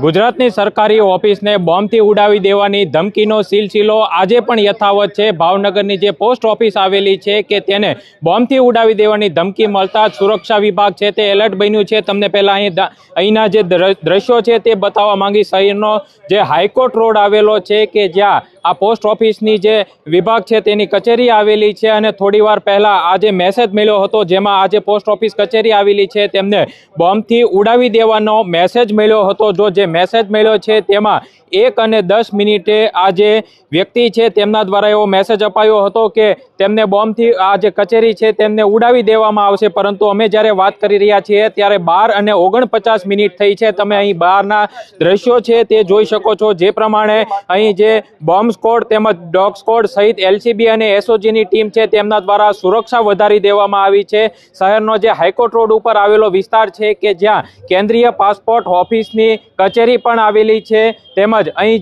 ગુજરાતની સરકારી ઓફિસને બોમ્બથી ઉડાવી દેવાની ધમકીનો સિલસિલો આજે પણ યથાવત છે। ભાવનગરની જે પોસ્ટ ઓફિસ આવેલી છે કે તેને બોમ્બથી ઉડાવી દેવાની ધમકી મળતા સુરક્ષા વિભાગ છે તે એલર્ટ બન્યું છે। તમને પહેલા અહીંના જે દ્રશ્યો છે તે બતાવવા માંગી। શહેરનો જે હાઈકોર્ટ રોડ આવેલો છે કે જ્યાં આ પોસ્ટ ઓફિસની જે વિભાગ છે તેની કચેરી આવેલી છે અને થોડી વાર પહેલા આજે મેસેજ મળ્યો હતો જેમાં આજે પોસ્ટ ઓફિસ કચેરી આવેલી છે તેમને બોમ્બથી ઉડાવી દેવાનો મેસેજ મળ્યો હતો। જો જે મેસેજ મળ્યો છે તેમાં 1 અને 10 મિનિટે આ જે વ્યક્તિ છે તેમના દ્વારા એવો મેસેજ અપાયો હતો કે તેમને બોમ્બથી આ જે કચેરી છે તેમને ઉડાવી દેવામાં આવશે, પરંતુ અમે જ્યારે વાત કરી રહ્યા છીએ ત્યારે 12 અને 49 મિનિટ થઈ છે। તમે અહીં બહારના દ્રશ્યો છે તે જોઈ શકો છો। જે પ્રમાણે અહીં જે બોમ્બ સ્કોડ તેમજ ડોગ સ્કોડ સહિત એલસીબી અને એસઓજીની ટીમ છે તેમના દ્વારા સુરક્ષા વધારી દેવામાં આવી છે। શહેરનો જે હાઈકોર્ટ રોડ ઉપર આવેલો વિસ્તાર છે કે જ્યાં કેન્દ્રીય પાસપોર્ટ ઓફિસની કચેરી પણ આવેલી છે તેમજ અહીં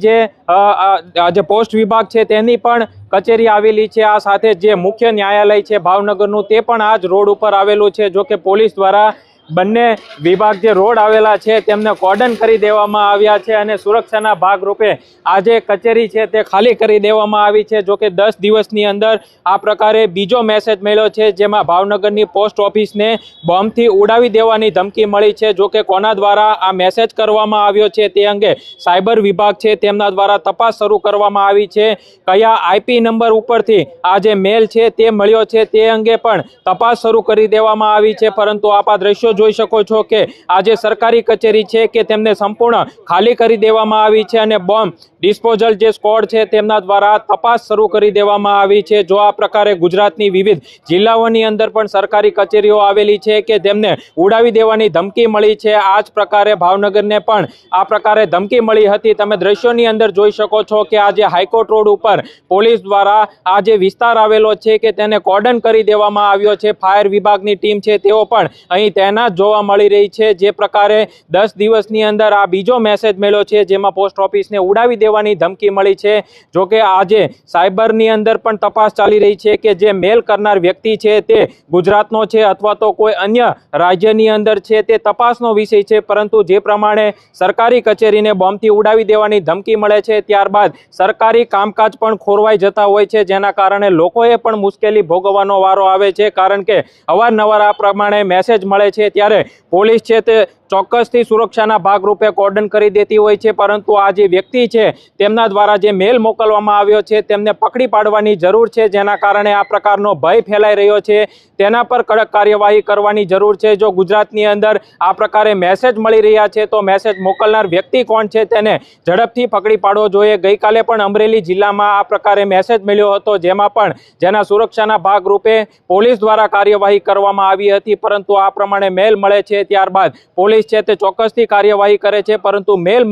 જે પોસ્ટ વિભાગ છે તેની પણ કચેરી આવેલી છે। આ સાથે જે મુખ્ય ન્યાયાલય છે ભાવનગરનું તે પણ આ જ રોડ ઉપર આવેલું છે। જો કે પોલીસ દ્વારા બંને વિભાગ જે રોડ આવેલા છે તેમને કોર્ડન કરી દેવામાં આવ્યા છે અને સુરક્ષાના ભાગરૂપે આ જે કચેરી છે તે ખાલી કરી દેવામાં આવી છે। જો કે 10 દિવસની અંદર આ પ્રકારે બીજો મેસેજ મળ્યો છે જેમાં ભાવનગરની પોસ્ટ ઓફિસને બોમ્બથી ઉડાવી દેવાની ધમકી મળી છે। જો કે કોના દ્વારા આ મેસેજ કરવામાં આવ્યો છે તે અંગે સાયબર વિભાગ છે તેમના દ્વારા તપાસ શરૂ કરવામાં આવી છે। કયા આઈપી નંબર ઉપરથી આ જે મેલ છે તે મળ્યો છે તે અંગે પણ તપાસ શરૂ કરી દેવામાં આવી છે। પરંતુ આપ આ દ્રશ્યો જોઈ શકો છો કે આ જે સરકારી કચેરી છે કે તેમને સંપૂર્ણ ખાલી કરી દેવામાં આવી છે અને બોમ્બ ડિસ્પોઝલ જે સ્કોડ છે તેમના દ્વારા તપાસ શરૂ કરી દેવામાં આવી છે। જો આ પ્રકારે ગુજરાતની વિવિધ જિલ્લાઓની અંદર પણ સરકારી કચેરીઓ આવેલી છે કે તેમને ઉડાવી દેવાની ધમકી મળી છે, આ જ પ્રકારે ભાવનગરને પણ આ પ્રકારે ધમકી મળી હતી। તમે દ્રશ્યોની અંદર જોઈ શકો છો કે આ જે હાઈકોર્ટ રોડ ઉપર પોલીસ દ્વારા આ જે વિસ્તાર આવેલો છે કે તેને કોર્ડન કરી દેવામાં આવ્યો છે। ફાયર વિભાગની ટીમ છે તેઓ પણ અહીં તૈનાત જોવા મળી રહી છે। જે પ્રકારે 10 દિવસની અંદર આ બીજો મેસેજ મળ્યો છે જેમાં પોસ્ટ ઓફિસને ઉડાવી દેવાની ધમકી મળી છે। જો કે આજે સાયબરની અંદર પણ તપાસ ચાલી રહી છે કે જે મેલ કરનાર વ્યક્તિ છે તે ગુજરાતનો છે અથવા તો કોઈ અન્ય રાજ્યની અંદર છે તે તપાસનો વિષય છે। પરંતુ જે પ્રમાણે સરકારી કચેરીને બોમ્બથી ઉડાવી દેવાની ધમકી મળે છે ત્યારબાદ સરકારી કામકાજ પણ ખોરવાઈ જતા હોય છે, જેના કારણે લોકોએ પણ મુશ્કેલી ભોગવવાનો વારો આવે છે। કારણ કે અવારનવાર આ પ્રમાણે મેસેજ મળે છે ત્યારે પોલીસ છે તે ચોક્કસથી સુરક્ષાના ભાગરૂપે કોર્ડન કરી દેતી હોય છે, પરંતુ આ જે વ્યક્તિ છે તેમના દ્વારા જે મેલ મોકલવામાં આવ્યો છે તેમને પકડી પાડવાની જરૂર છે, જેના કારણે આ પ્રકારનો ભય ફેલાઈ રહ્યો છે તેના પર કડક કાર્યવાહી કરવાની જરૂર છે। જો ગુજરાતની અંદર આ પ્રકારે મેસેજ મળી રહ્યા છે તો મેસેજ મોકલનાર વ્યક્તિ કોણ છે તેને ઝડપથી પકડી પાડવો જોઈએ। ગઈકાલે પણ અમરેલી જિલ્લામાં આ પ્રકારે મેસેજ મળ્યો હતો જેમાં પણ જેના સુરક્ષાના ભાગરૂપે પોલીસ દ્વારા કાર્યવાહી કરવામાં આવી હતી, પરંતુ આ પ્રમાણે મેલ મળે છે ત્યારબાદ પોલીસ છે તે ચોક્કસથી કાર્યવાહી કરે છે, પરંતુ મેલ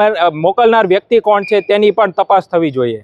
મોકલનાર વ્યક્તિ કોણ છે તેની પણ તપાસ થવી જોઈએ।